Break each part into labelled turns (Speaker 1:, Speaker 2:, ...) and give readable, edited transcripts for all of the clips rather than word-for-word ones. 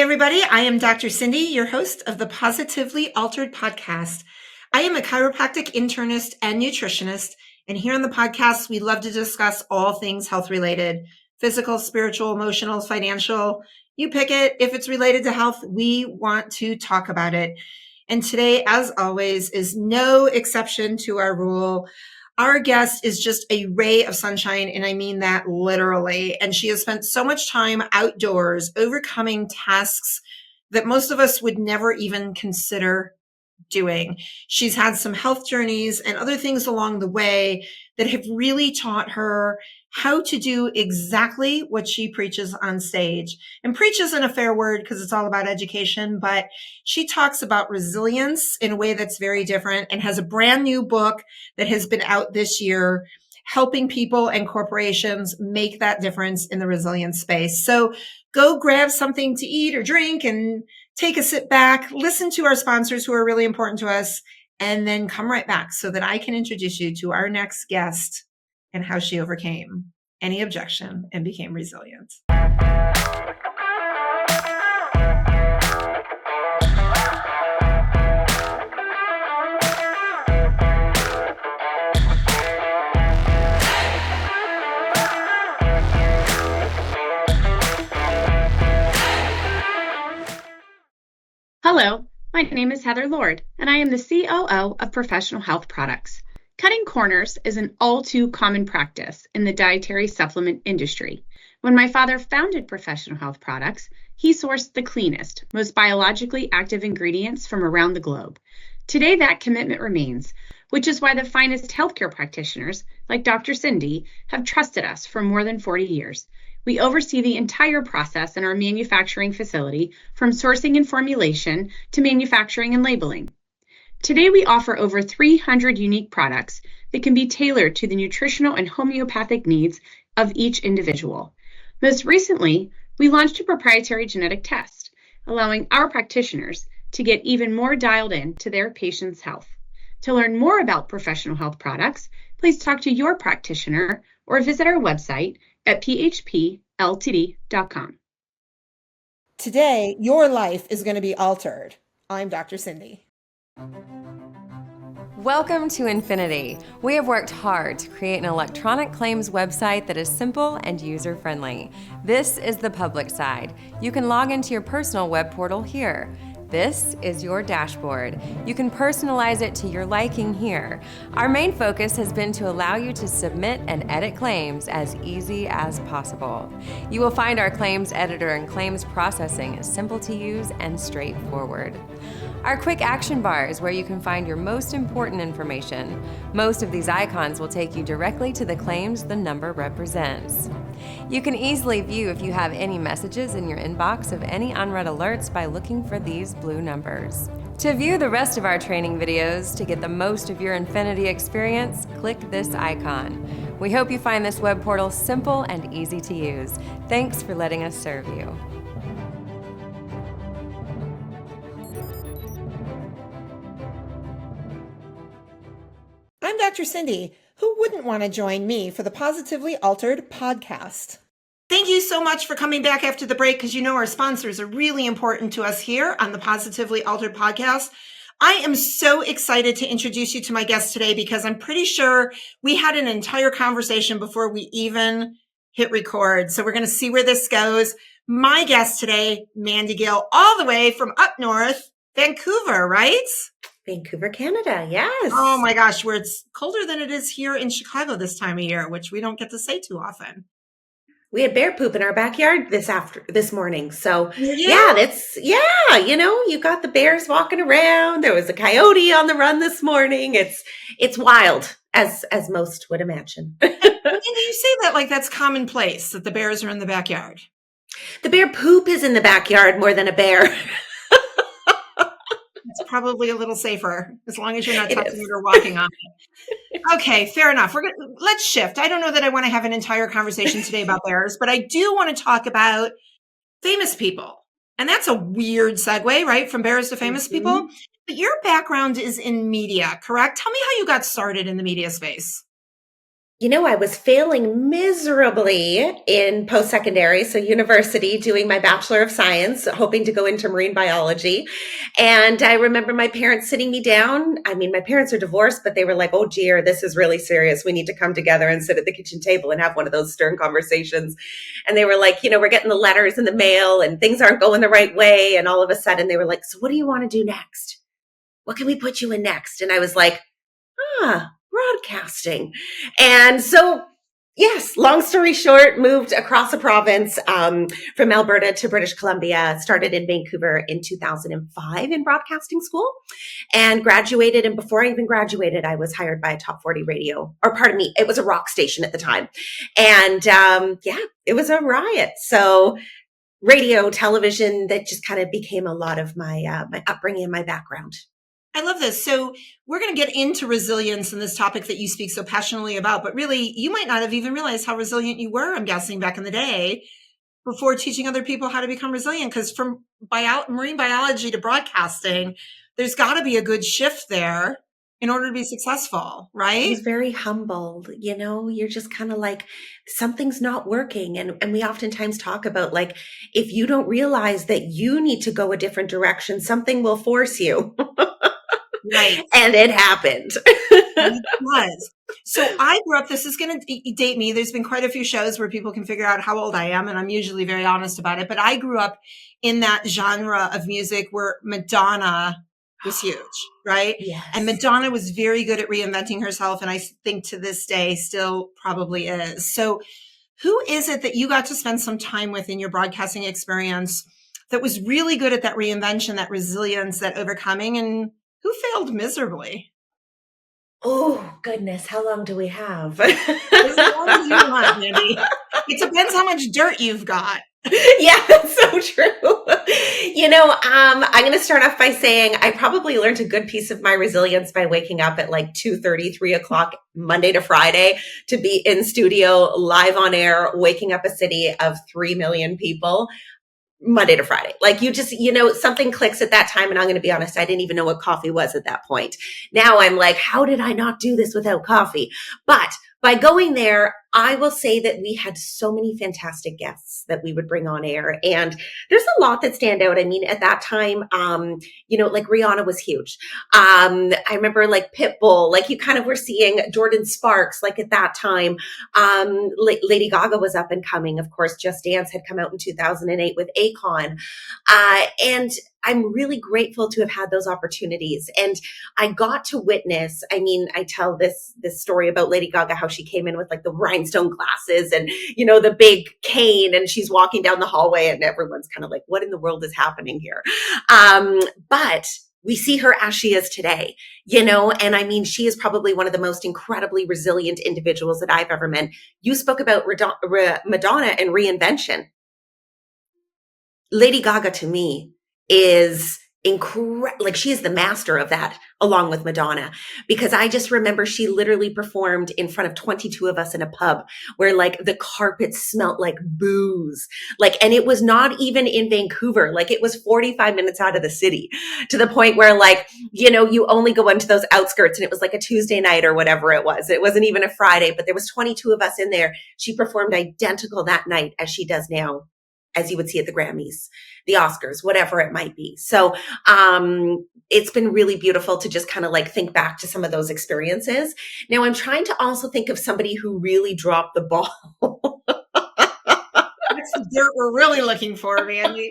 Speaker 1: everybody. I am Dr. Cindy, your host of the Positively Altered podcast. I am a chiropractic internist and nutritionist. And here on the podcast, we love to discuss all things health related, physical, spiritual, emotional, financial. You pick it. If it's related to health, we want to talk about it. And today, as always, is no exception to our rule. Our guest is just a ray of sunshine, and I mean that literally. And she has spent so much time outdoors overcoming tasks that most of us would never even consider doing. She's had some health journeys and other things along the way that have really taught her how to do exactly what she preaches on stage. And preach isn't a fair word because it's all about education, but she talks about resilience in a way that's very different and has a brand new book that has been out this year, helping people and corporations make that difference in the resilience space. So go grab something to eat or drink and take a sit back, listen to our sponsors who are really important to us, and then come right back so that I can introduce you to our next guest and how she overcame any objection and became resilient.
Speaker 2: Hello, my name is Heather Lord, and I am the COO of Professional Health Products. Cutting corners is an all too common practice in the dietary supplement industry. When my father founded Professional Health Products, he sourced the cleanest, most biologically active ingredients from around the globe. Today, that commitment remains, which is why the finest healthcare practitioners, like Dr. Cindy, have trusted us for more than 40 years. We oversee the entire process in our manufacturing facility, from sourcing and formulation to manufacturing and labeling. Today, we offer over 300 unique products that can be tailored to the nutritional and homeopathic needs of each individual. Most recently, we launched a proprietary genetic test, allowing our practitioners to get even more dialed in to their patients' health. To learn more about Professional Health Products, please talk to your practitioner or visit our website at phpltd.com.
Speaker 1: Today, your life is going to be altered. I'm Dr. Cindy.
Speaker 3: Welcome to Infinity. We have worked hard to create an electronic claims website that is simple and user-friendly. This is the public side. You can log into your personal web portal here. This is your dashboard. You can personalize it to your liking here. Our main focus has been to allow you to submit and edit claims as easy as possible. You will find our claims editor and claims processing is simple to use and straightforward. Our quick action bar is where you can find your most important information. Most of these icons will take you directly to the claims the number represents. You can easily view if you have any messages in your inbox of any unread alerts by looking for these blue numbers. To view the rest of our training videos to get the most of your Infinity experience, click this icon. We hope you find this web portal simple and easy to use. Thanks for letting us serve you.
Speaker 1: I'm Dr. Cindy. Who wouldn't want to join me for the Positively Altered podcast? Thank you so much for coming back after the break, because you know our sponsors are really important to us here on the Positively Altered podcast. I am so excited to introduce you to my guest today because I'm pretty sure we had an entire conversation before we even hit record. So we're going to see where this goes. My guest today, Mandy Gill, all the way from up north, Vancouver, right?
Speaker 4: Vancouver, Canada, yes.
Speaker 1: Oh my gosh, where it's colder than it is here in Chicago this time of year, which we don't get to say too often.
Speaker 4: We had bear poop in our backyard this morning. So
Speaker 1: Yeah.
Speaker 4: you got the bears walking around. There was a coyote on the run this morning. It's wild, as most would imagine.
Speaker 1: And you say that like that's commonplace, that the bears are in the backyard.
Speaker 4: The bear poop is in the backyard more than a bear.
Speaker 1: It's probably a little safer as long as you're not touching it or walking on it. Okay, fair enough. Let's shift. I don't know that I want to have an entire conversation today about bears, but I do want to talk about famous people. And that's a weird segue, right? From bears to famous people. But your background is in media, correct? Tell me how you got started in the media space.
Speaker 4: I was failing miserably in post-secondary, so university, doing my Bachelor of Science, hoping to go into marine biology. And I remember my parents sitting me down. I mean, my parents are divorced, but they were like, oh dear, this is really serious. We need to come together and sit at the kitchen table and have one of those stern conversations. And they were like, we're getting the letters in the mail and things aren't going the right way. And all of a sudden they were like, so what do you want to do next? What can we put you in next? And I was like, broadcasting. And so, yes, long story short, moved across the province from Alberta to British Columbia, started in Vancouver in 2005 in broadcasting school and graduated. And before I even graduated, I was hired by a top 40 radio, or pardon me, it was a rock station at the time. And it was a riot. So radio, television, that just kind of became a lot of my upbringing and my background.
Speaker 1: I love this. So we're going to get into resilience and this topic that you speak so passionately about, but really you might not have even realized how resilient you were, I'm guessing, back in the day before teaching other people how to become resilient. Because from marine biology to broadcasting, there's got to be a good shift there in order to be successful, right?
Speaker 4: I was very humbled. You're just kind of like, something's not working. And we oftentimes talk about, like, if you don't realize that you need to go a different direction, something will force you.
Speaker 1: Right.
Speaker 4: And it happened.
Speaker 1: It was. So I grew up, this is going to date me. There's been quite a few shows where people can figure out how old I am, and I'm usually very honest about it. But I grew up in that genre of music where Madonna was huge, right?
Speaker 4: Yes.
Speaker 1: And Madonna was very good at reinventing herself. And I think to this day still probably is. So who is it that you got to spend some time with in your broadcasting experience that was really good at that reinvention, that resilience, that overcoming, and who failed miserably?
Speaker 4: Oh, goodness. How long do we have?
Speaker 1: As long as you want, Mandy. It depends how much dirt you've got.
Speaker 4: Yeah, that's so true. I'm going to start off by saying I probably learned a good piece of my resilience by waking up at like 2:30, 3 o'clock, Monday to Friday, to be in studio, live on air, waking up a city of 3 million people. Monday to Friday. Like, you just, something clicks at that time. And I'm going to be honest, I didn't even know what coffee was at that point. Now I'm like, how did I not do this without coffee? But by going there, I will say that we had so many fantastic guests that we would bring on air. And there's a lot that stand out. I mean, at that time, like Rihanna was huge. I remember like Pitbull, like you kind of were seeing Jordan Sparks, like at that time. Lady Gaga was up and coming. Of course, Just Dance had come out in 2008 with Akon. And I'm really grateful to have had those opportunities. And I got to witness, I tell this story about Lady Gaga, how she came in with like the rhinestone glasses and, the big cane, and she's walking down the hallway and everyone's kind of like, what in the world is happening here? But we see her as she is today, and she is probably one of the most incredibly resilient individuals that I've ever met. You spoke about Madonna and reinvention. Lady Gaga to me is like she is the master of that, along with Madonna, because I just remember she literally performed in front of 22 of us in a pub where like the carpet smelt like booze, and it was not even in Vancouver, like it was 45 minutes out of the city, to the point where you only go into those outskirts, and it was like a Tuesday night or whatever it was. It wasn't even a Friday, but there was 22 of us in there. She performed identical that night as she does now, as you would see at the Grammys, the Oscars, whatever it might be. So it's been really beautiful to just kind of like think back to some of those experiences. Now I'm trying to also think of somebody who really dropped the ball.
Speaker 1: That's the dirt we're really looking for, Mandy.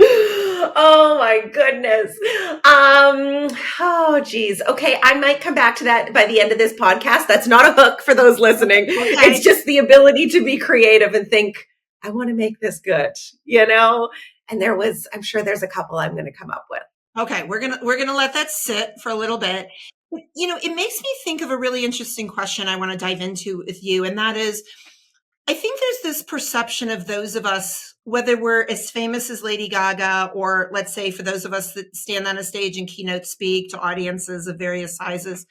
Speaker 4: Oh my goodness. Oh geez. Okay. I might come back to that by the end of this podcast. That's not a hook for those listening. Okay. It's just the ability to be creative and think, I want to make this good, and I'm sure there's a couple I'm going to come up with.
Speaker 1: Okay. We're going to let that sit for a little bit. It makes me think of a really interesting question I want to dive into with you. And that is, I think there's this perception of those of us, whether we're as famous as Lady Gaga, or let's say for those of us that stand on a stage and keynote speak to audiences of various sizes,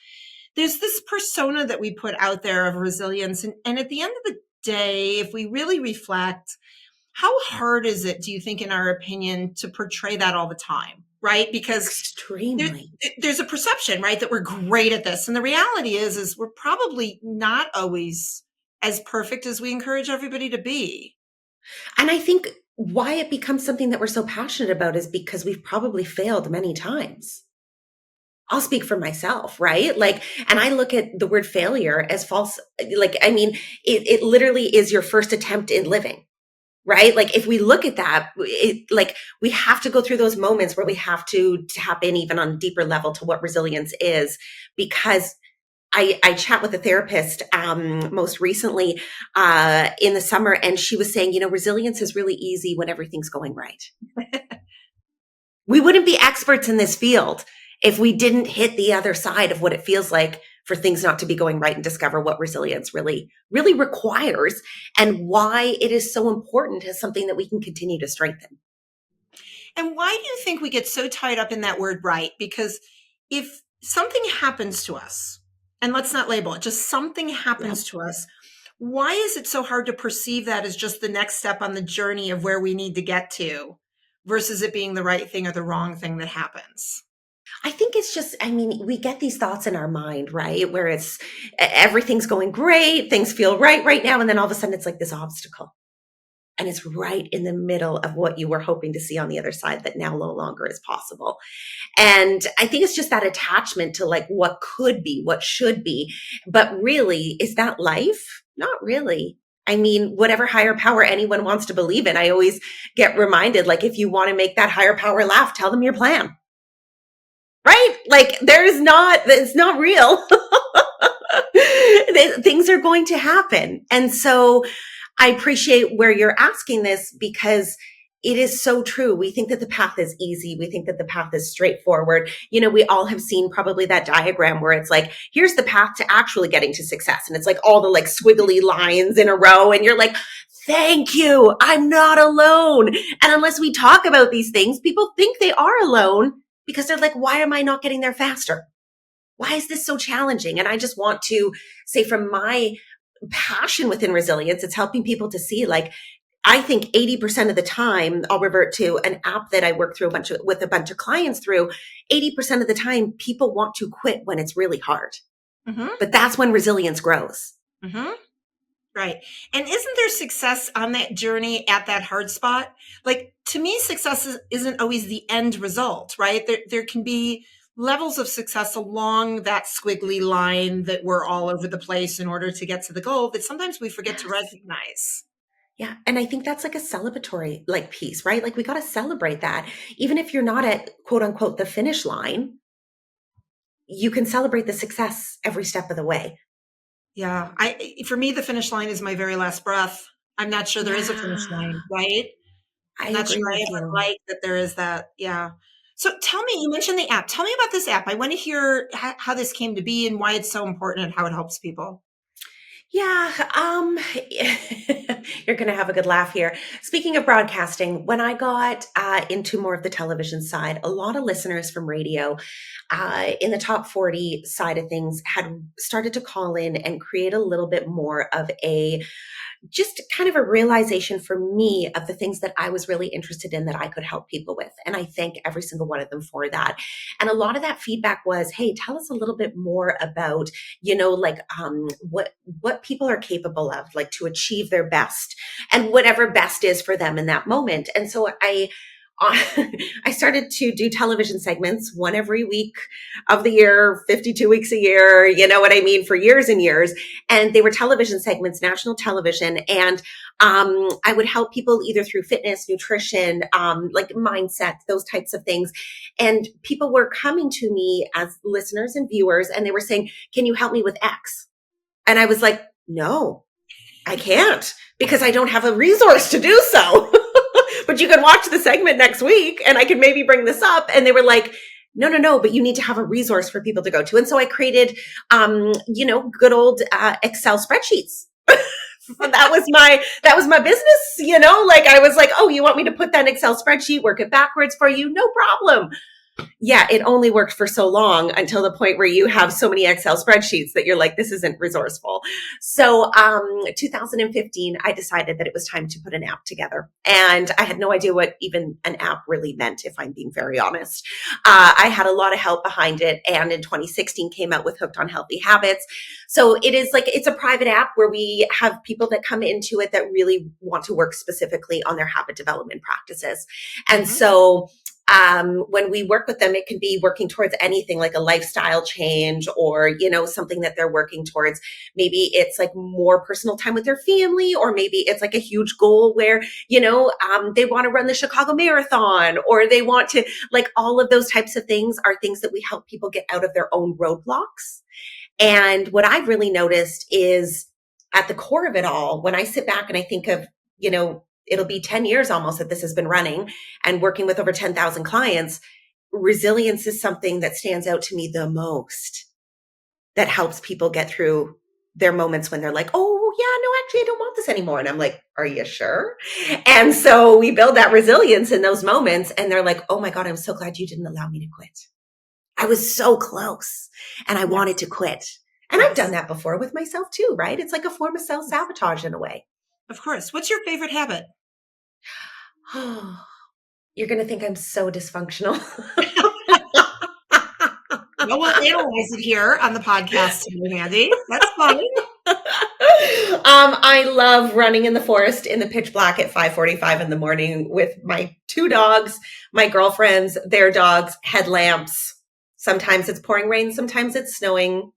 Speaker 1: there's this persona that we put out there of resilience. And at the end of the day, if we really reflect, how hard is it, do you think, in our opinion, to portray that all the time? right? Because
Speaker 4: Extremely.
Speaker 1: there's a perception, right, that we're great at this. And the reality is we're probably not always as perfect as we encourage everybody to be.
Speaker 4: And I think why it becomes something that we're so passionate about is because we've probably failed many times. I'll speak for myself, right? Like, and I look at the word failure as false. Like, I mean, it literally is your first attempt in living, right? Like, if we look at that, like, we have to go through those moments where we have to tap in even on a deeper level to what resilience is, because I chat with a therapist most recently in the summer, and she was saying, resilience is really easy when everything's going right. We wouldn't be experts in this field if we didn't hit the other side of what it feels like for things not to be going right and discover what resilience really, really requires and why it is so important as something that we can continue to strengthen.
Speaker 1: And why do you think we get so tied up in that word right? Because if something happens to us, and let's not label it, just something happens to us, why is it so hard to perceive that as just the next step on the journey of where we need to get to versus it being the right thing or the wrong thing that happens?
Speaker 4: I think it's just, we get these thoughts in our mind, right? Where it's everything's going great, things feel right now. And then all of a sudden it's like this obstacle. And it's right in the middle of what you were hoping to see on the other side that now no longer is possible. And I think it's just that attachment to like what could be, what should be. But really, is that life? Not really. I mean, whatever higher power anyone wants to believe in, I always get reminded, like, if you want to make that higher power laugh, tell them your plan. Right? Like, it's not real. Things are going to happen. And so I appreciate where you're asking this because it is so true. We think that the path is easy. We think that the path is straightforward. We all have seen probably that diagram where it's like, here's the path to actually getting to success. And it's like all the like squiggly lines in a row. And you're like, thank you. I'm not alone. And unless we talk about these things, people think they are alone because they're like, why am I not getting there faster? Why is this so challenging? And I just want to say from my passion within resilience, it's helping people to see, like, I think 80% of the time, I'll revert to an app that I work through with a bunch of clients through. 80% of the time, people want to quit when it's really hard. Mm-hmm. But that's when resilience grows.
Speaker 1: Mm-hmm. Right. And isn't there success on that journey at that hard spot? Like, to me, success isn't always the end result, right? There can be levels of success along that squiggly line that we're all over the place in order to get to the goal that sometimes we forget to recognize.
Speaker 4: Yeah. And I think that's like a celebratory like piece, right? Like, we got to celebrate that. Even if you're not at quote unquote the finish line, you can celebrate the success every step of the way.
Speaker 1: Yeah. For me, the finish line is my very last breath. I'm not sure there is a finish line, right? I'm not sure I ever like that there is that. Yeah. So tell me, you mentioned the app. Tell me about this app. I want to hear how this came to be and why it's so important and how it helps people.
Speaker 4: Yeah, you're going to have a good laugh here. Speaking of broadcasting, when I got into more of the television side, a lot of listeners from radio in the top 40 side of things had started to call in and create a little bit more of just kind of a realization for me of the things that I was really interested in that I could help people with. And I thank every single one of them for that. And a lot of that feedback was, hey, tell us a little bit more about, what people are capable of, like, to achieve their best and whatever best is for them in that moment. And so I started to do television segments, one every week of the year, 52 weeks a year, you know what I mean, for years and years. And they were television segments, national television. And I would help people either through fitness, nutrition, like mindset, those types of things. And people were coming to me as listeners and viewers, and they were saying, can you help me with X? And I was like, no, I can't, because I don't have a resource to do so. But you can watch the segment next week and I can maybe bring this up. And they were like, no, but you need to have a resource for people to go to. And so I created, good old Excel spreadsheets. That was my business, like I was like, oh, you want me to put that Excel spreadsheet, work it backwards for you? No problem. Yeah, it only worked for so long until the point where you have so many Excel spreadsheets that you're like, this isn't resourceful. So 2015, I decided that it was time to put an app together. And I had no idea what even an app really meant, if I'm being very honest. I had a lot of help behind it. And in 2016 came out with Hooked on Healthy Habits. So it is like, it's a private app where we have people that come into it that really want to work specifically on their habit development practices. And so when we work with them, it can be working towards anything like a lifestyle change or, something that they're working towards. Maybe it's like more personal time with their family, or maybe it's like a huge goal where, they want to run the Chicago Marathon, or they want to, like, all of those types of things are things that we help people get out of their own roadblocks. And what I've really noticed is at the core of it all, when I sit back and I think of, it'll be 10 years almost that this has been running and working with over 10,000 clients, resilience is something that stands out to me the most, that helps people get through their moments when they're like, oh yeah, no, actually, I don't want this anymore. And I'm like, are you sure? And so we build that resilience in those moments. And they're like, oh my God, I'm so glad you didn't allow me to quit. I was so close and I wanted to quit. And I've done that before with myself too, right? It's like a form of self-sabotage in a way.
Speaker 1: Of course. What's your favorite habit?
Speaker 4: You're going to think I'm so dysfunctional.
Speaker 1: No, we'll analyze it here on the podcast today, Mandy. That's fine.
Speaker 4: I love running in the forest in the pitch black at 5:45 in the morning with my 2 dogs, my girlfriends, their dogs, headlamps. Sometimes it's pouring rain. Sometimes it's snowing.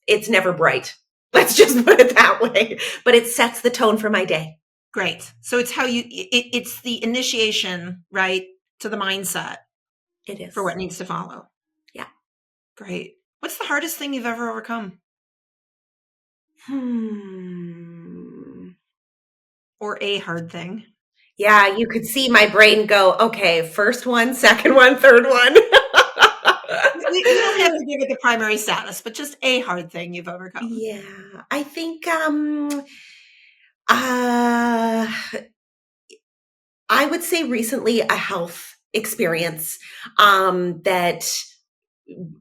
Speaker 4: It's never bright. Let's just put it that way. But it sets the tone for my day.
Speaker 1: Great. So it's how it's the initiation, right, to the mindset.
Speaker 4: It is.
Speaker 1: For what needs to follow.
Speaker 4: Yeah.
Speaker 1: Great. What's the hardest thing you've ever overcome? Or a hard thing?
Speaker 4: Yeah, you could see my brain go, okay, first one, second one, third one.
Speaker 1: You don't have to give it the primary status, but just a hard thing you've overcome.
Speaker 4: Yeah, I think I would say recently a health experience that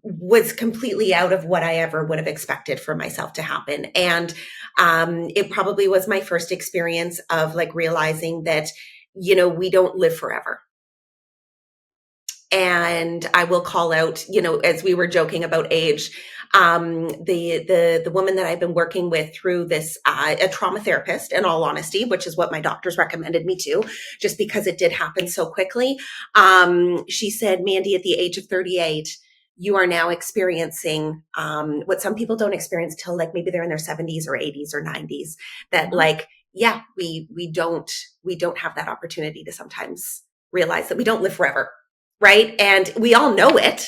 Speaker 4: was completely out of what I ever would have expected for myself to happen. And it probably was my first experience of like realizing that, we don't live forever. And I will call out, as we were joking about age, the woman that I've been working with through this, a trauma therapist, in all honesty, which is what my doctors recommended me to, just because it did happen so quickly. She said, Mandy, at the age of 38, you are now experiencing what some people don't experience till like maybe they're in their 70s or 80s or 90s. That like, yeah, we don't have that opportunity to sometimes realize that we don't live forever. Right. And we all know it.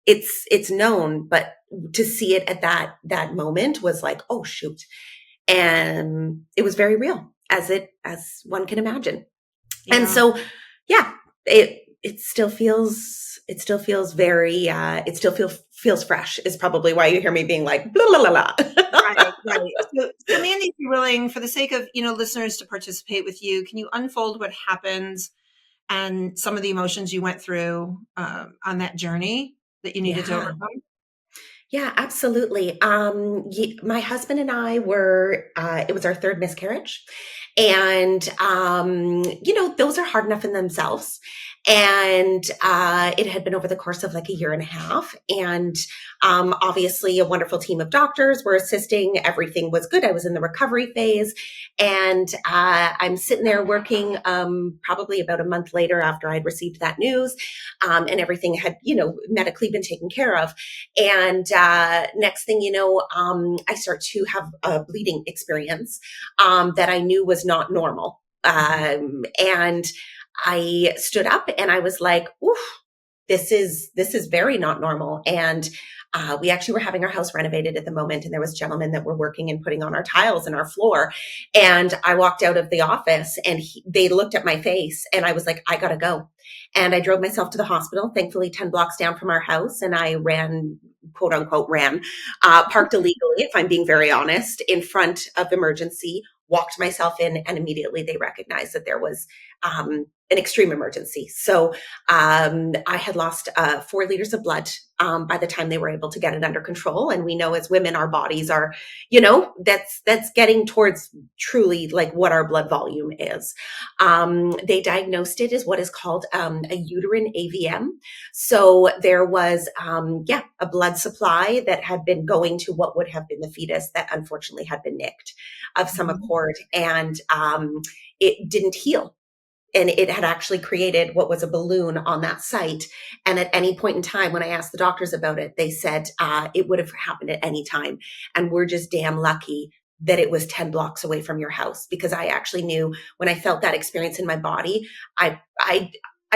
Speaker 4: It's known, but to see it at that moment was like, oh, shoot. And it was very real as one can imagine. Yeah. And so, yeah, it still feels very, it still feels fresh is probably why you hear me being like, blah, blah, blah, blah.
Speaker 1: Right. So Mandy, if you're willing, for the sake of, listeners to participate with you, can you unfold what happened and some of the emotions you went through on that journey that you needed to overcome?
Speaker 4: Yeah, absolutely. My husband and I were, it was our 3rd miscarriage. And, those are hard enough in themselves. And it had been over the course of like a year and a half. And obviously a wonderful team of doctors were assisting. Everything was good. I was in the recovery phase. And I'm sitting there working probably about a month later after I'd received that news. And everything had, medically been taken care of. And next thing you know, I start to have a bleeding experience that I knew was not normal. And I stood up and I was like, oof, this is very not normal. And we actually were having our house renovated at the moment. And there was gentlemen that were working and putting on our tiles in our floor. And I walked out of the office and they looked at my face and I was like, I gotta go. And I drove myself to the hospital, thankfully 10 blocks down from our house. And I ran, quote unquote, parked illegally, if I'm being very honest, in front of emergency, walked myself in, and immediately they recognized that there was an extreme emergency. So I had lost 4 liters of blood by the time they were able to get it under control. And we know as women, our bodies are, that's getting towards truly like what our blood volume is. They diagnosed it as what is called a uterine AVM. So there was, a blood supply that had been going to what would have been the fetus that unfortunately had been nicked of some accord. And it didn't heal. And it had actually created what was a balloon on that site. And at any point in time, when I asked the doctors about it, they said it would have happened at any time. And we're just damn lucky that it was 10 blocks away from your house, because I actually knew when I felt that experience in my body, I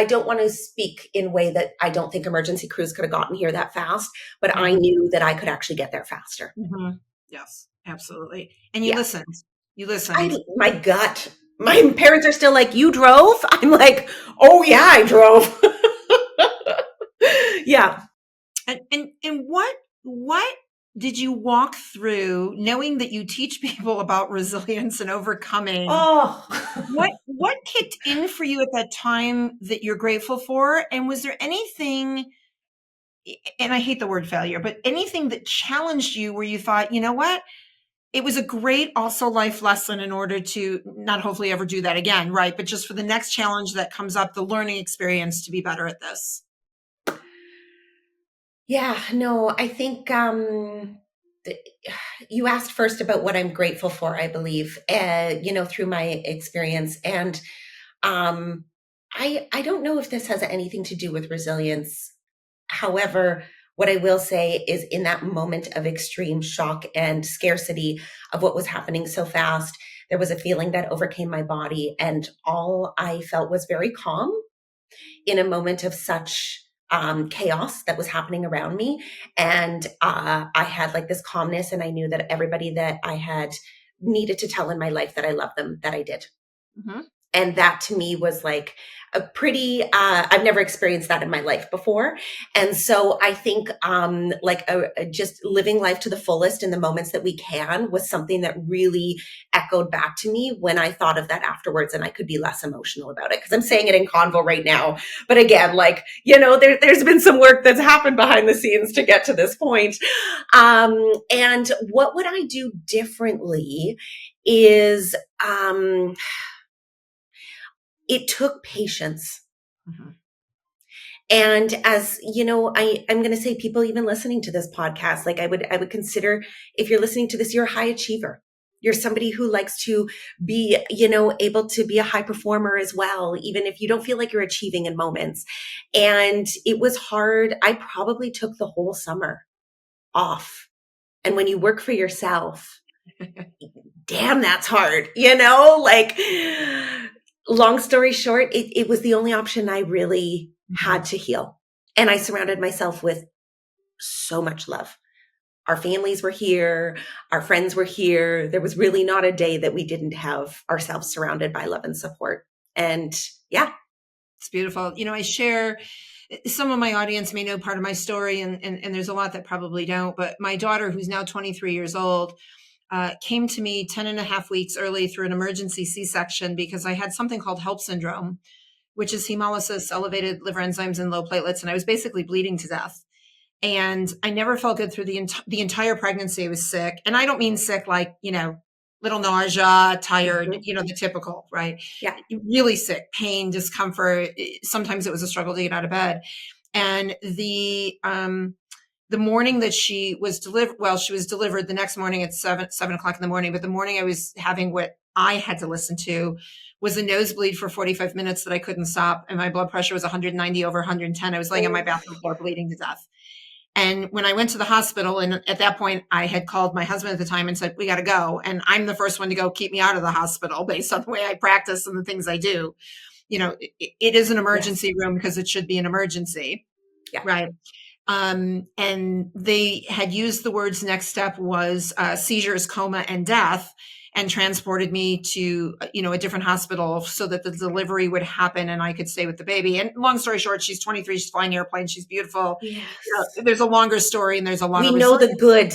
Speaker 4: don't want to speak in a way that I don't think emergency crews could have gotten here that fast, but I knew that I could actually get there faster.
Speaker 1: Mm-hmm. Yes, absolutely. And you listened. You listened.
Speaker 4: My gut. My parents are still like, you drove? I'm like, oh yeah, I drove. Yeah.
Speaker 1: And what did you walk through, knowing that you teach people about resilience and overcoming?
Speaker 4: Oh,
Speaker 1: what kicked in for you at that time that you're grateful for? And was there anything, and I hate the word failure, but anything that challenged you where you thought, you know what? It was a great also life lesson in order to not hopefully ever do that again, right? But just for the next challenge that comes up, the learning experience to be better at this.
Speaker 4: Yeah, no, I think you asked first about what I'm grateful for, I believe, through my experience. And I don't know if this has anything to do with resilience. However, what I will say is in that moment of extreme shock and scarcity of what was happening so fast, there was a feeling that overcame my body. And all I felt was very calm in a moment of such chaos that was happening around me. And I had like this calmness, and I knew that everybody that I had needed to tell in my life that I loved them, that I did. Mm-hmm. And that to me was like a pretty, I've never experienced that in my life before. And so I think just living life to the fullest in the moments that we can was something that really echoed back to me when I thought of that afterwards, and I could be less emotional about it because I'm saying it in convo right now. But again, there's been some work that's happened behind the scenes to get to this point. And what would I do differently is, it took patience. Mm-hmm. And as you know, I'm going to say, people even listening to this podcast, like I would consider, if you're listening to this, you're a high achiever. You're somebody who likes to be, able to be a high performer as well, even if you don't feel like you're achieving in moments. And it was hard. I probably took the whole summer off. And when you work for yourself, damn, that's hard, long story short, it was the only option I really had to heal. And I surrounded myself with so much love. Our families were here. Our friends were here. There was really not a day that we didn't have ourselves surrounded by love and support. And yeah.
Speaker 1: It's beautiful. I share, some of my audience may know part of my story, and there's a lot that probably don't, but my daughter, who's now 23 years old, came to me 10 and a half weeks early through an emergency C-section because I had something called HELP syndrome, which is hemolysis, elevated liver enzymes, and low platelets. And I was basically bleeding to death. And I never felt good through the entire pregnancy. I was sick. And I don't mean sick like, little nausea, tired, the typical, right?
Speaker 4: Yeah.
Speaker 1: Really sick, pain, discomfort. Sometimes it was a struggle to get out of bed. And the morning that she was delivered the next morning at 7 o'clock in the morning. But the morning I was having what I had to listen to was a nosebleed for 45 minutes that I couldn't stop. And my blood pressure was 190 over 110. I was laying on my bathroom floor bleeding to death. And when I went to the hospital, and at that point I had called my husband at the time and said, we got to go. And I'm the first one to go, keep me out of the hospital based on the way I practice and the things I do. It is an emergency room because it should be an emergency.
Speaker 4: Yeah.
Speaker 1: Right. And they had used the words next step was seizures, coma, and death, and transported me to, a different hospital so that the delivery would happen and I could stay with the baby. And long story short, she's 23, she's flying airplanes, she's beautiful.
Speaker 4: Yes.
Speaker 1: There's a longer story and there's a longer.
Speaker 4: We know the good.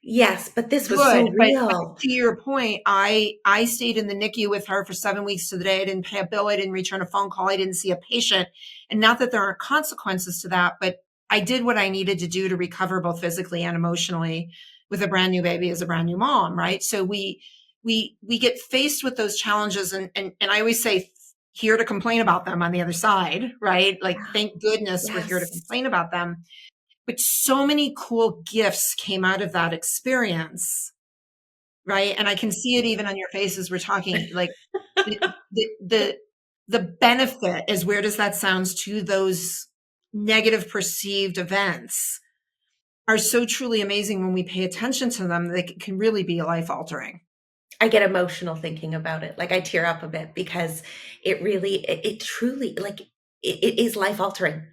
Speaker 4: Yes, but this was so
Speaker 1: Good, but
Speaker 4: real.
Speaker 1: to your point, I stayed in the NICU with her for 7 weeks to the day. I didn't pay a bill. I didn't return a phone call. I didn't see a patient. And not that there aren't consequences to that, but I did what I needed to do to recover both physically and emotionally with a brand new baby as a brand new mom, right? So we get faced with those challenges, and I always say here to complain about them on the other side, right? Like, thank goodness we're here to
Speaker 4: Yes.
Speaker 1: complain about them. But so many cool gifts came out of that experience, right? And I can see it even on your face as we're talking, like the the the benefit, as weird as that sounds, to those negative perceived events are so truly amazing when we pay attention to them. They can really be life altering.
Speaker 4: I get emotional thinking about it. Like I tear up a bit because it truly, like it is life altering.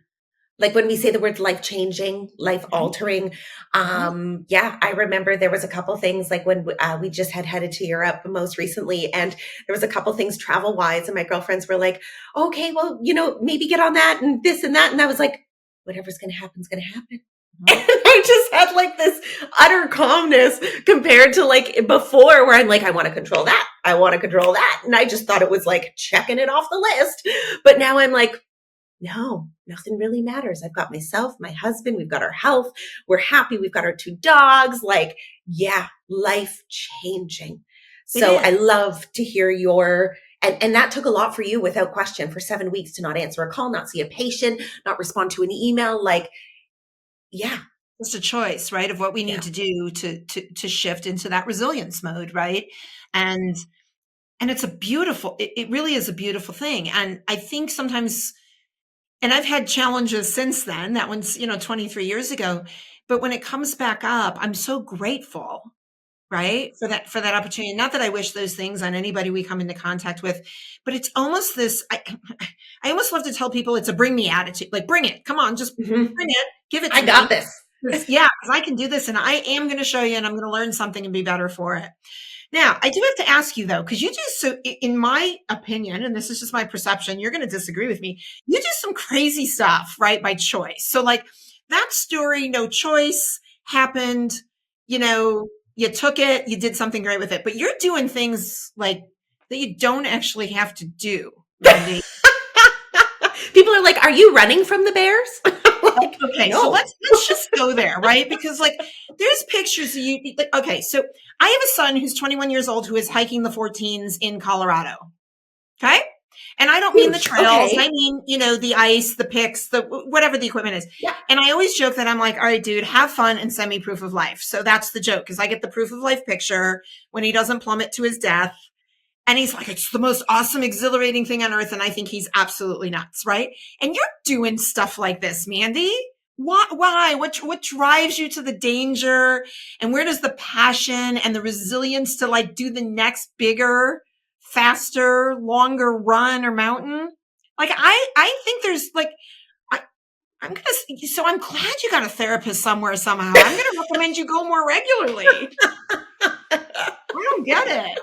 Speaker 4: Like when we say the words life changing, life altering. Yeah, I remember there was a couple things like when we just had headed to Europe most recently, and there was a couple things travel wise, and my girlfriends were like, okay, well, maybe get on that and this and that. And I was like, whatever's going to happen is going to happen. And I just had like this utter calmness compared to like before where I'm like, I want to control that. I want to control that. And I just thought it was like checking it off the list. But now I'm like, no, nothing really matters. I've got myself, my husband, we've got our health. We're happy. We've got our 2 dogs. Like, yeah, life changing. So I love to hear and that took a lot for you without question for 7 weeks to not answer a call, not see a patient, not respond to an email. Like, yeah.
Speaker 1: Just a choice, right? Of what we need to do to shift into that resilience mode, right? And it's it really is a beautiful thing. And I think sometimes, and I've had challenges since then, that one's, 23 years ago, but when it comes back up, I'm so grateful, right? For that opportunity. Not that I wish those things on anybody we come into contact with, but it's almost this, I almost love to tell people it's a bring me attitude. Like, bring it. Come on, just bring it. Give it to me.
Speaker 4: I got this.
Speaker 1: Yeah, because I can do this and I am going to show you and I'm going to learn something and be better for it. Now, I do have to ask you though, because you do so, in my opinion, and this is just my perception, you're going to disagree with me. You do some crazy stuff, right? By choice. So like that story, no choice happened, you took it, you did something great with it, but you're doing things like that you don't actually have to do, Mandy.
Speaker 4: People are like, are you running from the bears? Like,
Speaker 1: okay,
Speaker 4: no.
Speaker 1: So let's just go there, right? Because like there's pictures of you. Okay, so I have a son who's 21 years old who is hiking the 14s in Colorado. Okay? And I don't mean the trails.
Speaker 4: Okay.
Speaker 1: I mean, the ice, the picks, whatever the equipment is.
Speaker 4: Yeah.
Speaker 1: And I always joke that I'm like, all right, dude, have fun and send me proof of life. So that's the joke, because I get the proof of life picture when he doesn't plummet to his death. And he's like, it's the most awesome, exhilarating thing on earth. And I think he's absolutely nuts, right? And you're doing stuff like this, Mandy. Why? What drives you to the danger? And where does the passion and the resilience to like do the next bigger, faster, longer run or mountain? Like, I think there's like, I'm glad you got a therapist somewhere somehow. I'm going to recommend you go more regularly. I don't get it.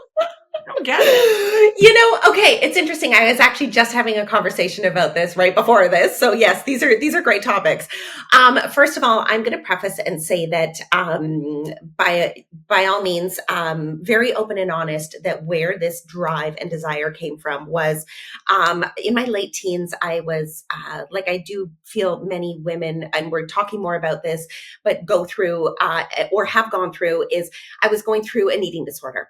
Speaker 4: Okay, it's interesting. I was actually just having a conversation about this right before this. So yes, these are great topics. First of all, I'm going to preface and say that by all means, very open and honest that where this drive and desire came from was in my late teens. I was like I do feel many women, and we're talking more about this, but go through or have gone through is I was going through an eating disorder.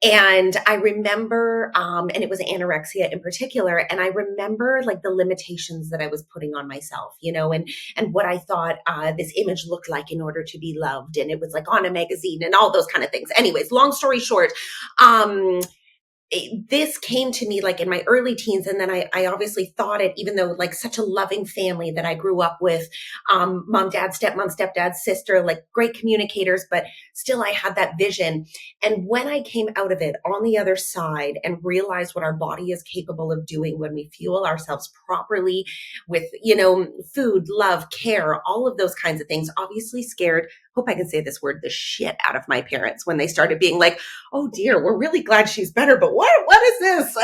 Speaker 4: And I remember, and it was anorexia in particular. And I remember like the limitations that I was putting on myself, and what I thought this image looked like in order to be loved. And it was like on a magazine and all those kind of things. Anyways, long story short, this came to me like in my early teens. And then I obviously thought it, even though like such a loving family that I grew up with, mom, dad, stepmom, stepdad, sister, like great communicators, but still I had that vision. And when I came out of it on the other side and realized what our body is capable of doing when we fuel ourselves properly with, food, love, care, all of those kinds of things, obviously scared, hope I can say this word, the shit out of my parents when they started being like, oh dear, we're really glad she's better, but what is this?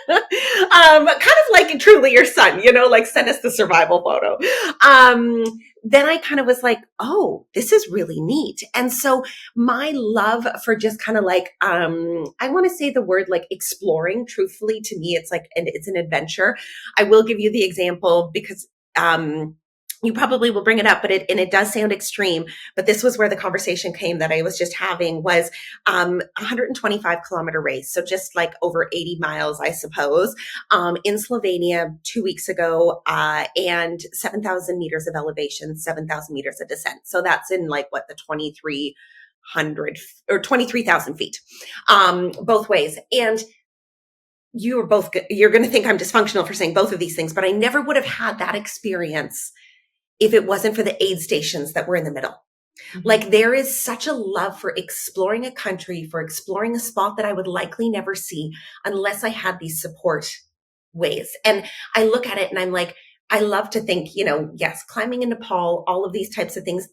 Speaker 4: Kind of like truly your son, like send us the survival photo. then I kind of was like, oh, this is really neat. And so my love for just kind of like, I want to say the word like exploring, truthfully, to me, it's like, and it's an adventure. I will give you the example because, you probably will bring it up, but it does sound extreme. But this was where the conversation came that I was just having was 125-kilometer race. So just like over 80 miles, I suppose, in Slovenia 2 weeks ago, and 7,000 meters of elevation, 7,000 meters of descent. So that's in like what, the 2,300 or 23,000 feet, both ways. And you're going to think I'm dysfunctional for saying both of these things, but I never would have had that experience if it wasn't for the aid stations that were in the middle. Mm-hmm. Like there is such a love for exploring a country, for exploring a spot that I would likely never see unless I had these support ways. And I look at it and I'm like, I love to think, yes, climbing in Nepal, all of these types of things,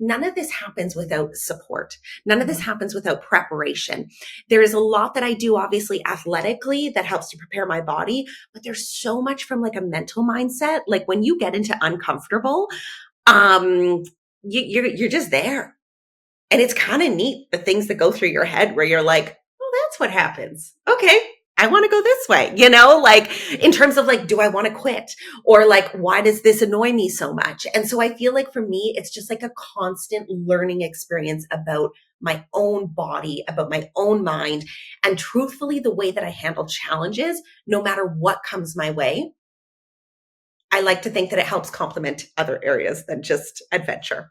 Speaker 4: none of this happens without support. None of this happens without preparation. There is a lot that I do, obviously, athletically that helps to prepare my body, but there's so much from like a mental mindset. Like when you get into uncomfortable, you're just there. And it's kind of neat, the things that go through your head where you're like, oh, that's what happens. Okay. I want to go this way, like in terms of like, do I want to quit? Or like, why does this annoy me so much? And so I feel like for me, it's just like a constant learning experience about my own body, about my own mind. And truthfully, the way that I handle challenges, no matter what comes my way, I like to think that it helps complement other areas than just adventure.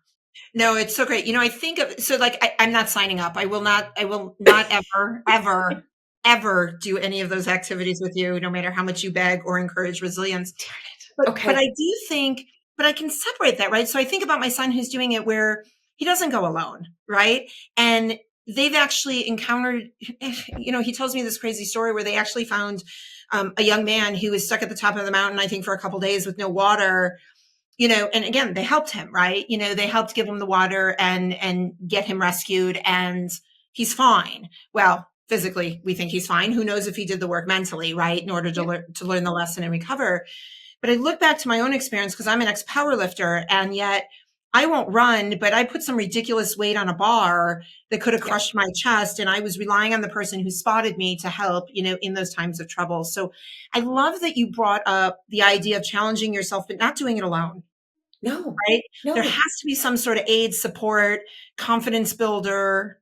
Speaker 1: No, it's so great. I think of, so like, I'm not signing up. I will not ever do any of those activities with you, no matter how much you beg or encourage resilience. But I do think, but I can separate that, right? So I think about my son who's doing it where he doesn't go alone, right? And they've actually encountered, he tells me this crazy story where they actually found a young man who was stuck at the top of the mountain, I think for a couple of days with no water, and again, they helped him, right? They helped give him the water and get him rescued, and he's fine. Well, physically, we think he's fine. Who knows if he did the work mentally, right? In order to learn the lesson and recover. But I look back to my own experience because I'm an ex-power lifter, and yet I won't run, but I put some ridiculous weight on a bar that could have crushed my chest. And I was relying on the person who spotted me to help, in those times of trouble. So I love that you brought up the idea of challenging yourself, but not doing it alone.
Speaker 4: No.
Speaker 1: Right?
Speaker 4: No.
Speaker 1: There has to be some sort of aid, support, confidence builder,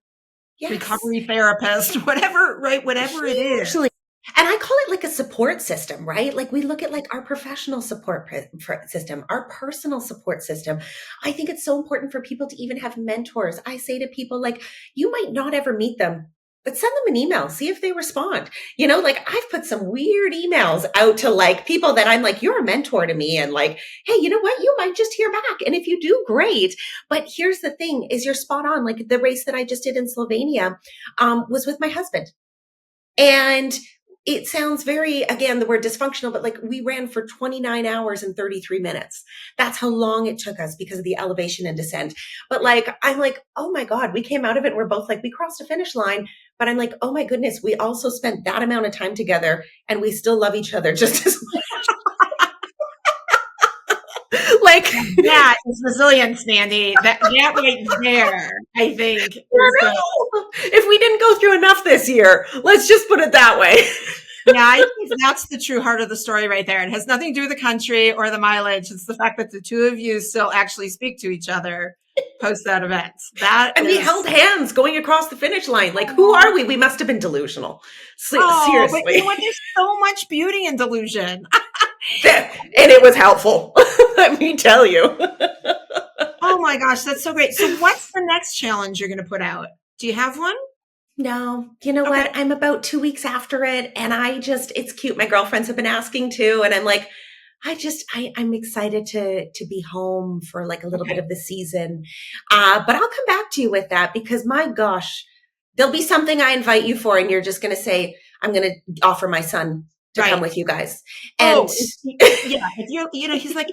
Speaker 1: recovery therapist, whatever, right? Whatever it is.
Speaker 4: Actually, and I call it like a support system, right? Like we look at like our professional support system, our personal support system. I think it's so important for people to even have mentors. I say to people like, you might not ever meet them, but send them an email, see if they respond. Like I've put some weird emails out to like people that I'm like, you're a mentor to me. And like, hey, you know what? You might just hear back. And if you do, great. But here's the thing is you're spot on. Like the race that I just did in Slovenia, was with my husband. And it sounds very, again, the word dysfunctional, but like we ran for 29 hours and 33 minutes. That's how long it took us because of the elevation and descent. But like, I'm like, oh my God, we came out of it. And we're both like, we crossed a finish line, but I'm like, oh my goodness, we also spent that amount of time together and we still love each other just as much. Like
Speaker 1: that is resilience, Mandy. That right there, I think.
Speaker 4: If we didn't go through enough this year, let's just put it that way.
Speaker 1: Yeah, I think that's the true heart of the story right there. It has nothing to do with the country or the mileage. It's the fact that the two of you still actually speak to each other post that event.
Speaker 4: We held hands going across the finish line. Like, who are we? We must have been delusional. Seriously.
Speaker 1: But you know what? There's so much beauty in delusion.
Speaker 4: And it was helpful. Let me tell you.
Speaker 1: Oh my gosh, that's so great. So what's the next challenge you're going to put out? Do you have one?
Speaker 4: No, you know what? I'm about 2 weeks after it. And it's cute. My girlfriends have been asking too. And I'm like, I'm excited to be home for like a little bit of the season. But I'll come back to you with that because my gosh, there'll be something I invite you for. And you're just going to say, I'm going to offer my son to come with you guys. And
Speaker 1: he's like,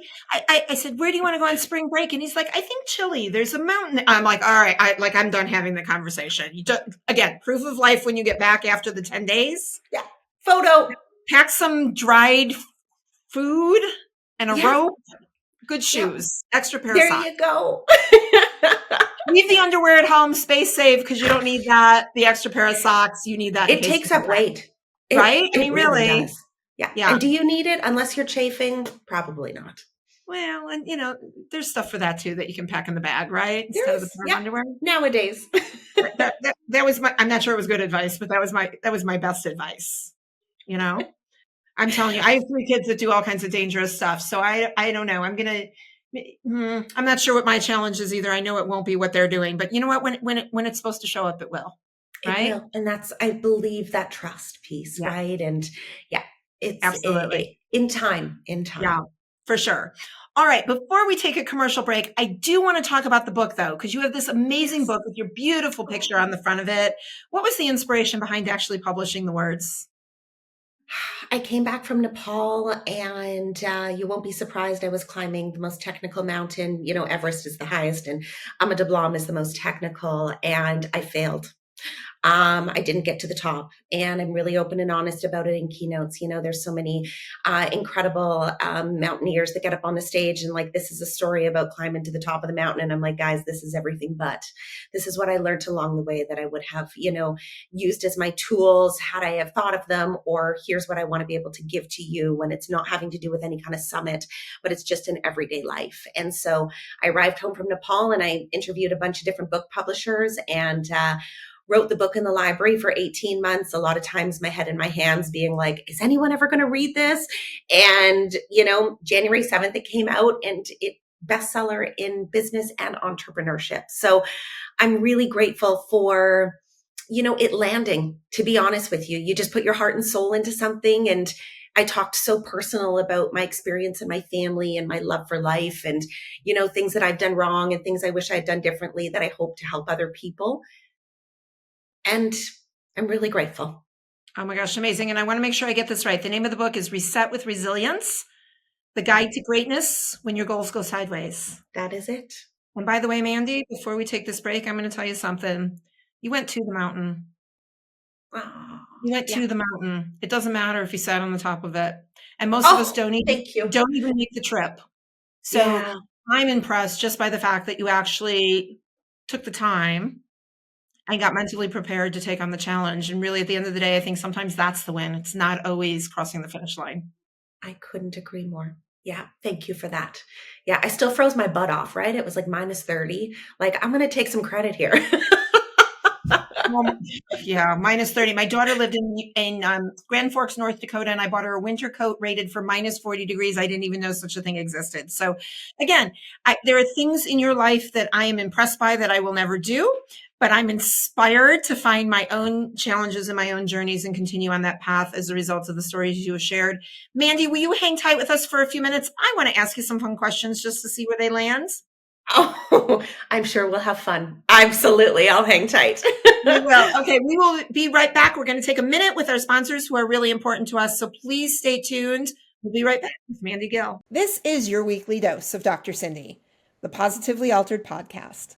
Speaker 1: I said, where do you want to go on spring break? And he's like, I think Chile, there's a mountain. I'm like, all right. I'm done having the conversation. Again, proof of life when you get back after the 10 days.
Speaker 4: Yeah. Photo.
Speaker 1: Pack some dried food and a rope. good shoes, extra pair of
Speaker 4: There
Speaker 1: socks.
Speaker 4: you go.
Speaker 1: Leave the underwear at home, space safe, because you don't need that. The extra pair of socks, you need that.
Speaker 4: It takes up weight.
Speaker 1: Right?
Speaker 4: It really does.
Speaker 1: Yeah.
Speaker 4: And do you need it unless you're chafing? Probably not.
Speaker 1: Well, and there's stuff for that too that you can pack in the bag, right?
Speaker 4: There is,
Speaker 1: of underwear.
Speaker 4: Nowadays.
Speaker 1: that was I'm not sure it was good advice, but that was my best advice. I'm telling you, I have 3 kids that do all kinds of dangerous stuff. So I don't know. I'm not sure what my challenge is either. I know it won't be what they're doing, but you know what? When it's supposed to show up, it will. Right.
Speaker 4: It will. And I believe that trust piece, right? And it's
Speaker 1: absolutely
Speaker 4: in time.
Speaker 1: Yeah, for sure. All right. Before we take a commercial break, I do want to talk about the book though, because you have this amazing book with your beautiful picture on the front of it. What was the inspiration behind actually publishing the words?
Speaker 4: I came back from Nepal and you won't be surprised. I was climbing the most technical mountain. Everest is the highest and Amadou Blanc is the most technical, and I failed. I didn't get to the top, and I'm really open and honest about it in keynotes. There's so many incredible mountaineers that get up on the stage and like, this is a story about climbing to the top of the mountain. And I'm like, guys, this is everything, but this is what I learned along the way that I would have, used as my tools had I have thought of them, or here's what I want to be able to give to you when it's not having to do with any kind of summit, but it's just an everyday life. And so I arrived home from Nepal and I interviewed a bunch of different book publishers and wrote the book in the library for 18 months, a lot of times my head in my hands being like, is anyone ever going to read this? And, January 7th, it came out and it bestseller in business and entrepreneurship. So I'm really grateful for, it landing, to be honest with you. You just put your heart and soul into something. And I talked so personal about my experience and my family and my love for life and, things that I've done wrong and things I wish I'd done differently that I hope to help other people. And I'm really grateful.
Speaker 1: Oh my gosh, amazing. And I want to make sure I get this right. The name of the book is Reset with Resilience, The Guide to Greatness When Your Goals Go Sideways.
Speaker 4: That is it.
Speaker 1: And by the way, Mandy, before we take this break, I'm going to tell you something. You went to the mountain.
Speaker 4: Oh,
Speaker 1: you went to the mountain. It doesn't matter if you sat on the top of it. And most of us don't even make the trip. So I'm impressed just by the fact that you actually took the time and got mentally prepared to take on the challenge. And really, at the end of the day, I think sometimes that's the win. It's not always crossing the finish line.
Speaker 4: I couldn't agree more. Yeah. Thank you for that. Yeah. I still froze my butt off, right? It was like -30. Like, I'm going to take some credit here.
Speaker 1: -30. My daughter lived in Grand Forks, North Dakota, and I bought her a winter coat rated for -40 degrees. I didn't even know such a thing existed. So again, there are things in your life that I am impressed by that I will never do, but I'm inspired to find my own challenges and my own journeys and continue on that path as a result of the stories you have shared. Mandy, will you hang tight with us for a few minutes? I want to ask you some fun questions just to see where they land.
Speaker 4: Oh, I'm sure we'll have fun. Absolutely. I'll hang tight.
Speaker 1: We will. Okay. We will be right back. We're going to take a minute with our sponsors who are really important to us. So please stay tuned. We'll be right back with Mandy Gill. This is your weekly dose of Dr. Cindy, the Positively Altered podcast.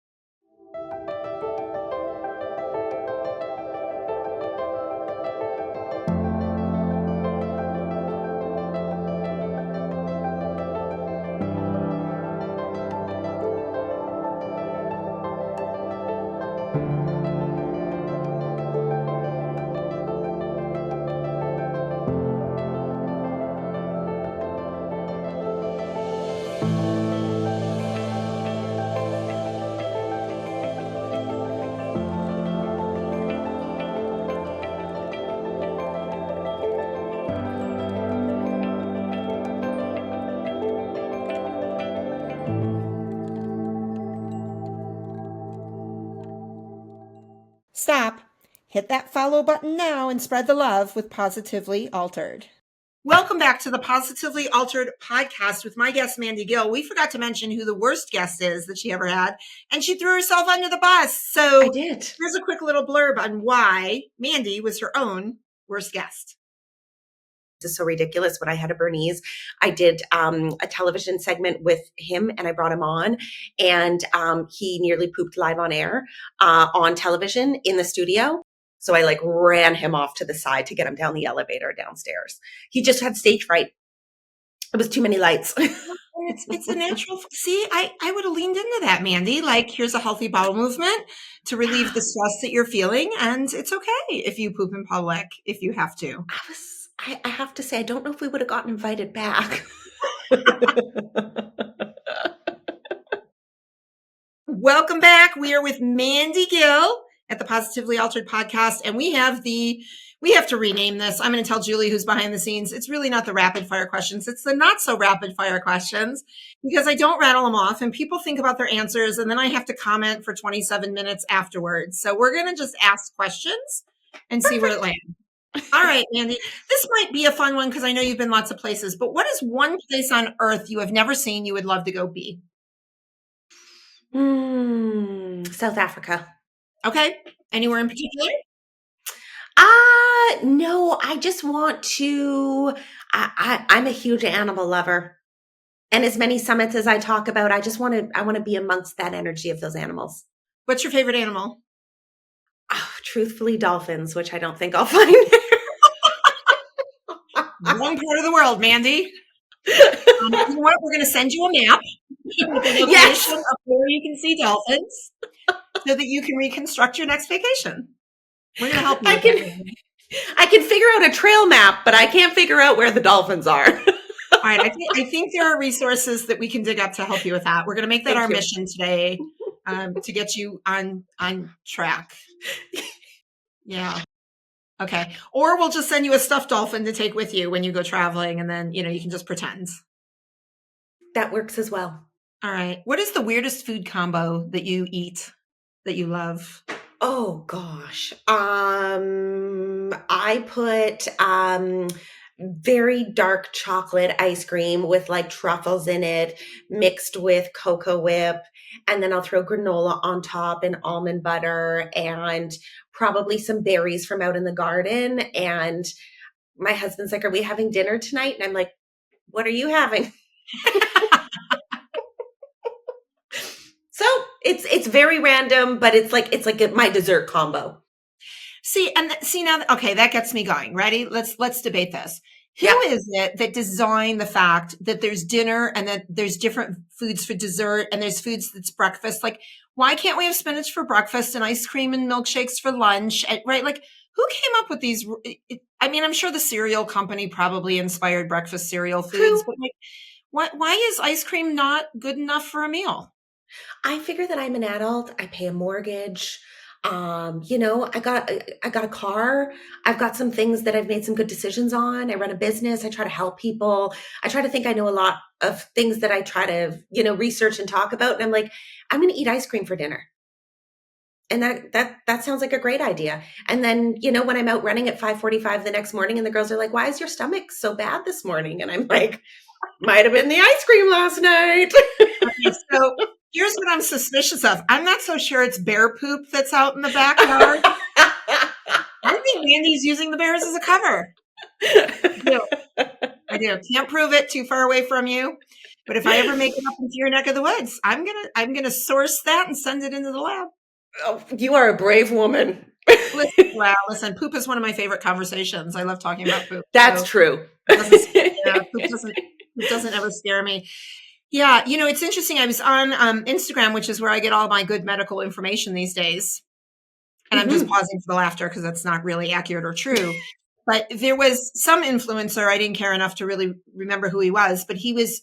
Speaker 1: Stop. Hit that follow button now and spread the love with Positively Altered. Welcome back to the Positively Altered podcast with my guest, Mandy Gill. We forgot to mention who the worst guest is that she ever had, and she threw herself under the bus. So
Speaker 4: I did.
Speaker 1: Here's a quick little blurb on why Mandy was her own worst guest.
Speaker 4: Is so ridiculous. When I had a Bernese, I did a television segment with him and I brought him on and he nearly pooped live on air on television in the studio. So I ran him off to the side to get him down the elevator downstairs. He just had stage fright. It was too many lights.
Speaker 1: It's a natural. See, I would have leaned into that, Mandy. Like, here's a healthy bowel movement to relieve the stress that you're feeling, and it's okay if you poop in public if you have to.
Speaker 4: I have to say, I don't know if we would have gotten invited back.
Speaker 1: Welcome back. We are with Mandy Gill at the Positively Altered podcast, and we have to rename this. I'm going to tell Julie, who's behind the scenes. It's really not the rapid fire questions. It's the not so rapid fire questions, because I don't rattle them off and people think about their answers and then I have to comment for 27 minutes afterwards. So we're going to just ask questions and see where it lands. All right, Mandy, this might be a fun one because I know you've been lots of places, but what is one place on earth you have never seen you would love to go be?
Speaker 4: South Africa.
Speaker 1: Okay. Anywhere in particular?
Speaker 4: No, I just want to, I'm a huge animal lover. And as many summits as I talk about, I want to be amongst that energy of those animals.
Speaker 1: What's your favorite animal?
Speaker 4: Oh, truthfully, dolphins, which I don't think I'll find there.
Speaker 1: Wrong part of the world, Mandy. You know what? We're going to send you a map with a location of where you can see dolphins so that you can reconstruct your next vacation. We're going to help you.
Speaker 4: I can figure out a trail map, but I can't figure out where the dolphins are.
Speaker 1: All right. I think there are resources that we can dig up to help you with that. We're going to make that our mission today, to get you on track. Yeah. Okay. Or we'll just send you a stuffed dolphin to take with you when you go traveling, and then, you can just pretend.
Speaker 4: That works as well.
Speaker 1: All right. What is the weirdest food combo that you eat that you love?
Speaker 4: Oh gosh. I put very dark chocolate ice cream with like truffles in it, mixed with Cocoa Whip, and then I'll throw granola on top and almond butter and probably some berries from out in the garden. And my husband's like, "Are we having dinner tonight?" And I'm like, "What are you having?" So it's very random, but it's like my dessert combo.
Speaker 1: See now, okay, that gets me going. Ready? Let's debate this. Who is it that designed the fact that there's dinner and that there's different foods for dessert and there's foods that's breakfast? Like, why can't we have spinach for breakfast and ice cream and milkshakes for lunch? Right? Like, who came up with these? I mean, I'm sure the cereal company probably inspired breakfast cereal foods, but like, why is ice cream not good enough for a meal?
Speaker 4: I figure that I'm an adult. I pay a mortgage. I got a car. I've got some things that I've made some good decisions on. I run a business. I try to help people. I try to think I know a lot of things that I try to, research and talk about. And I'm like, I'm going to eat ice cream for dinner. And that sounds like a great idea. And then, when I'm out running at 5:45 the next morning and the girls are like, "Why is your stomach so bad this morning?" And I'm like, might have been the ice cream last night.
Speaker 1: Okay, so here's what I'm suspicious of. I'm not so sure it's bear poop that's out in the backyard. I think Mandy's using the bears as a cover. I do. Can't prove it, too far away from you. But if I ever make it up into your neck of the woods, I'm gonna source that and send it into the lab.
Speaker 4: Oh, you are a brave woman.
Speaker 1: Listen, poop is one of my favorite conversations. I love talking about poop.
Speaker 4: That's true.
Speaker 1: Poop doesn't ever scare me. Yeah, it's interesting. I was on Instagram, which is where I get all my good medical information these days. And I'm just pausing for the laughter because that's not really accurate or true. But there was some influencer, I didn't care enough to really remember who he was, but he was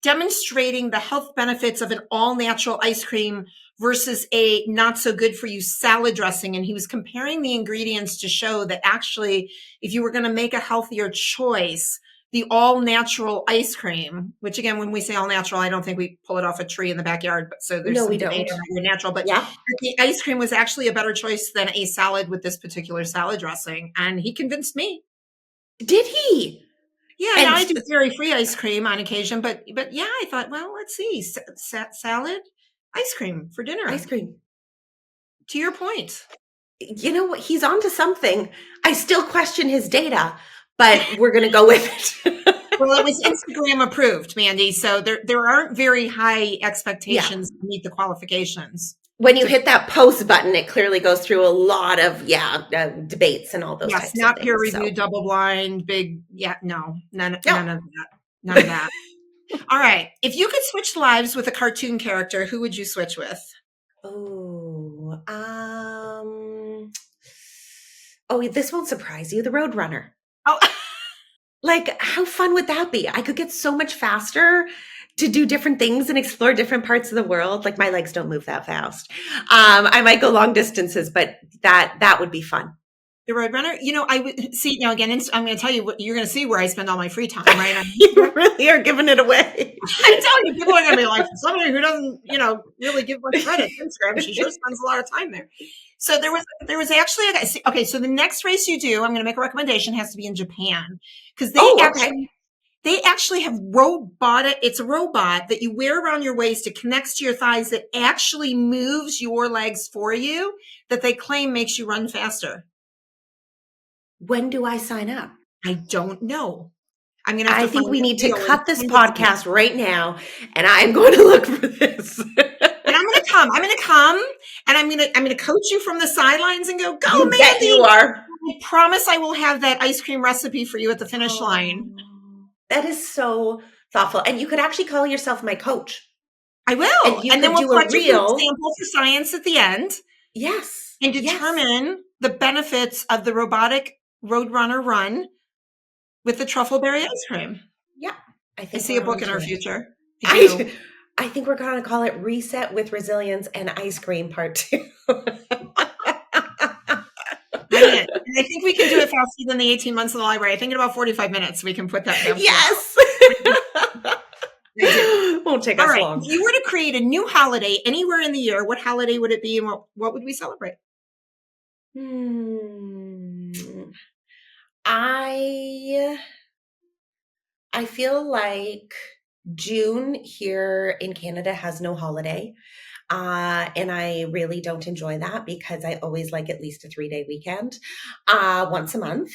Speaker 1: demonstrating the health benefits of an all-natural ice cream versus a not so good for you salad dressing. And he was comparing the ingredients to show that actually, if you were going to make a healthier choice, the all-natural ice cream, which again, when we say all-natural, I don't think we pull it off a tree in the backyard. But so there's some debate on the natural, but the ice cream was actually a better choice than a salad with this particular salad dressing. And he convinced me.
Speaker 4: Did he?
Speaker 1: Yeah, and I do dairy-free ice cream on occasion, but yeah, I thought, well, let's see, salad, ice cream for dinner.
Speaker 4: Ice cream.
Speaker 1: To your point.
Speaker 4: You know what? He's onto something. I still question his data, but we're going to go with it.
Speaker 1: Well, it was Instagram approved, Mandy. So there aren't very high expectations to meet the qualifications.
Speaker 4: When you hit that post button, it clearly goes through a lot of debates and all those types of things.
Speaker 1: Not peer reviewed, double blind, big. Yeah, no, none of that. None of that. All right. If you could switch lives with a cartoon character, who would you switch with?
Speaker 4: Oh, this won't surprise you. The Roadrunner.
Speaker 1: Oh,
Speaker 4: Like, how fun would that be? I could get so much faster to do different things and explore different parts of the world. Like, my legs don't move that fast. I might go long distances, but that would be fun.
Speaker 1: the Roadrunner. I would see now again. I'm going to tell you what you're going to see where I spend all my free time. Right?
Speaker 4: You really are giving it away.
Speaker 1: I'm telling you, people are going to be like, somebody who doesn't, really give much credit to Instagram, she sure spends a lot of time there. So there was actually a guy. Okay, so the next race you do, I'm going to make a recommendation, has to be in Japan because they actually have it's a robot that you wear around your waist. It connects to your thighs that actually moves your legs for you, that they claim makes you run faster.
Speaker 4: When do I sign up?
Speaker 1: I don't know. I'm going to have to
Speaker 4: I think we need to
Speaker 1: deal
Speaker 4: cut
Speaker 1: and
Speaker 4: this podcast right now, and I'm going to look for this.
Speaker 1: And I'm going to come, and I'm going to coach you from the sidelines and go,
Speaker 4: You
Speaker 1: Mandy.
Speaker 4: bet you are.
Speaker 1: I promise I will have that ice cream recipe for you at the finish line.
Speaker 4: That is so thoughtful. And you could actually call yourself my coach.
Speaker 1: I will.
Speaker 4: And then we'll collect a
Speaker 1: sample for science at the end.
Speaker 4: Yes.
Speaker 1: And determine the benefits of the robotic Roadrunner run with the truffleberry ice cream.
Speaker 4: Yeah.
Speaker 1: I see a book in our future.
Speaker 4: I think we're going to call it Reset with Resilience and Ice Cream Part 2.
Speaker 1: I think we can do it faster than the 18 months in the library. I think in about 45 minutes we can put that down.
Speaker 4: Yes. Won't take us long.
Speaker 1: If you were to create a new holiday anywhere in the year, what holiday would it be and what would we celebrate?
Speaker 4: I feel like June here in Canada has no holiday. And I really don't enjoy that because I always like at least a 3-day weekend, once a month.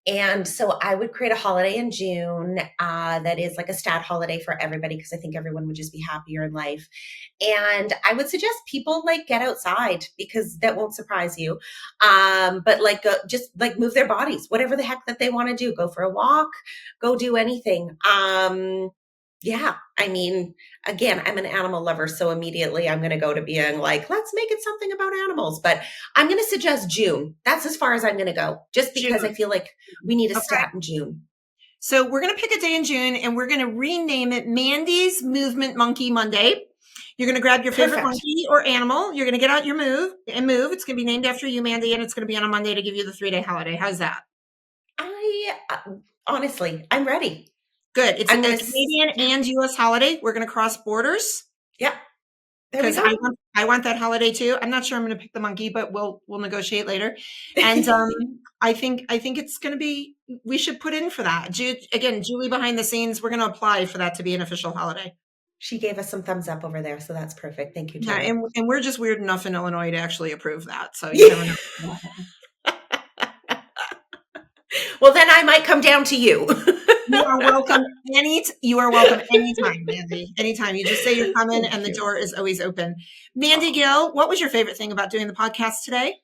Speaker 4: And so I would create a holiday in June, that is like a stat holiday for everybody, because I think everyone would just be happier in life. And I would suggest people like get outside, because that won't surprise you. But like, just like move their bodies, whatever the heck that they want to do, go for a walk, go do anything. Yeah. I mean, again, I'm an animal lover, so immediately I'm going to go to being like, let's make it something about animals. But I'm going to suggest June. That's as far as I'm going to go, just because I feel like we need a stat in June.
Speaker 1: So we're going to pick a day in June and we're going to rename it Mandy's Movement Monkey Monday. You're going to grab your favorite monkey or animal. You're going to get out your move. It's going to be named after you, Mandy, and it's going to be on a Monday to give you the 3-day holiday. How's that?
Speaker 4: Honestly, I'm ready.
Speaker 1: Good. It's a Canadian and U.S. holiday. We're going to cross borders.
Speaker 4: Yeah.
Speaker 1: Because I want that holiday too. I'm not sure I'm going to pick the monkey, but we'll negotiate later. And I think it's going to be, we should put in for that. Again, Julie behind the scenes, we're going to apply for that to be an official holiday.
Speaker 4: She gave us some thumbs up over there, so that's perfect. Thank you,
Speaker 1: Julie. Yeah, and we're just weird enough in Illinois to actually approve that. So you never know.
Speaker 4: Well, then I might come down to you.
Speaker 1: You are welcome anytime, Mandy. Anytime. You just say you're coming and the door is always open. Mandy Gill, what was your favorite thing about doing the podcast today?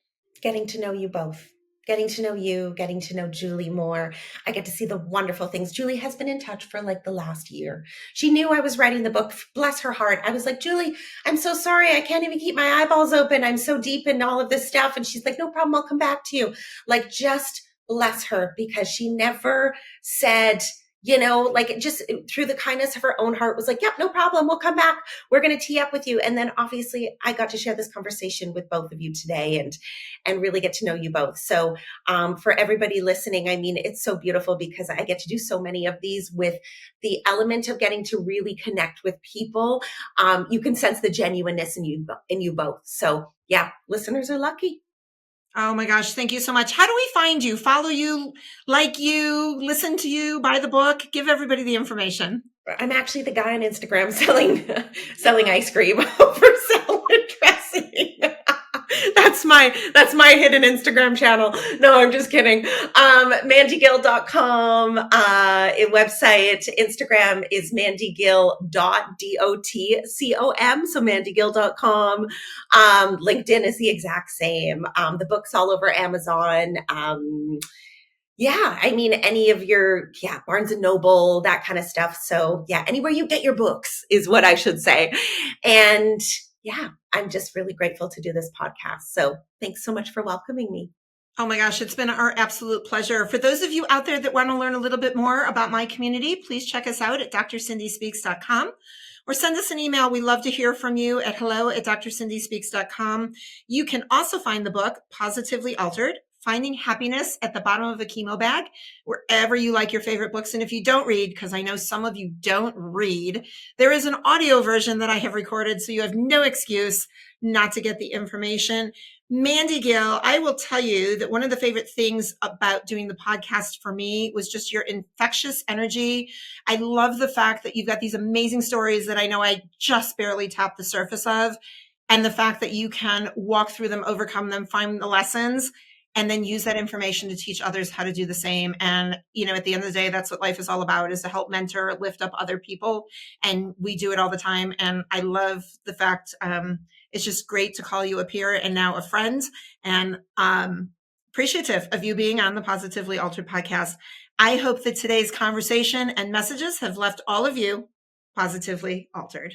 Speaker 4: Getting to know you both. Getting to know you, getting to know Julie more. I get to see the wonderful things. Julie has been in touch for like the last year. She knew I was writing the book. Bless her heart. I was like, Julie, I'm so sorry. I can't even keep my eyeballs open. I'm so deep in all of this stuff. And she's like, no problem. I'll come back to you. Like, just bless her, because she never said, like, just through the kindness of her own heart was like, yep, no problem. We'll come back. We're going to tee up with you. And then obviously I got to share this conversation with both of you today and really get to know you both. So for everybody listening, I mean, it's so beautiful because I get to do so many of these with the element of getting to really connect with people. You can sense the genuineness in you both. So yeah, listeners are lucky.
Speaker 1: Oh my gosh. Thank you so much. How do we find you? Follow you, like you, listen to you, buy the book, give everybody the information.
Speaker 4: I'm actually the guy on Instagram selling ice cream over salad dressing. That's my hidden Instagram channel. No, I'm just kidding. MandyGill.com, website, Instagram is mandygill.dotcom. So mandygill.com. LinkedIn is the exact same. The book's all over Amazon. Yeah, I mean, any of your, Barnes and Noble, that kind of stuff. So yeah, anywhere you get your books is what I should say. And yeah, I'm just really grateful to do this podcast. So thanks so much for welcoming me.
Speaker 1: Oh my gosh, it's been our absolute pleasure. For those of you out there that want to learn a little bit more about my community, please check us out at drsindyspeaks.com or send us an email. We love to hear from you at hello@drsindyspeaks.com. You can also find the book, Positively Altered, Finding Happiness at the Bottom of a Chemo Bag, wherever you like your favorite books. And if you don't read, because I know some of you don't read, there is an audio version that I have recorded, so you have no excuse not to get the information. Mandy Gill, I will tell you that one of the favorite things about doing the podcast for me was just your infectious energy. I love the fact that you've got these amazing stories that I know I just barely tapped the surface of, and the fact that you can walk through them, overcome them, find the lessons, and then use that information to teach others how to do the same. And, at the end of the day, that's what life is all about, is to help mentor, lift up other people. And we do it all the time. And I love the fact, it's just great to call you a peer and now a friend, and appreciative of you being on the Positively Altered podcast. I hope that today's conversation and messages have left all of you positively altered.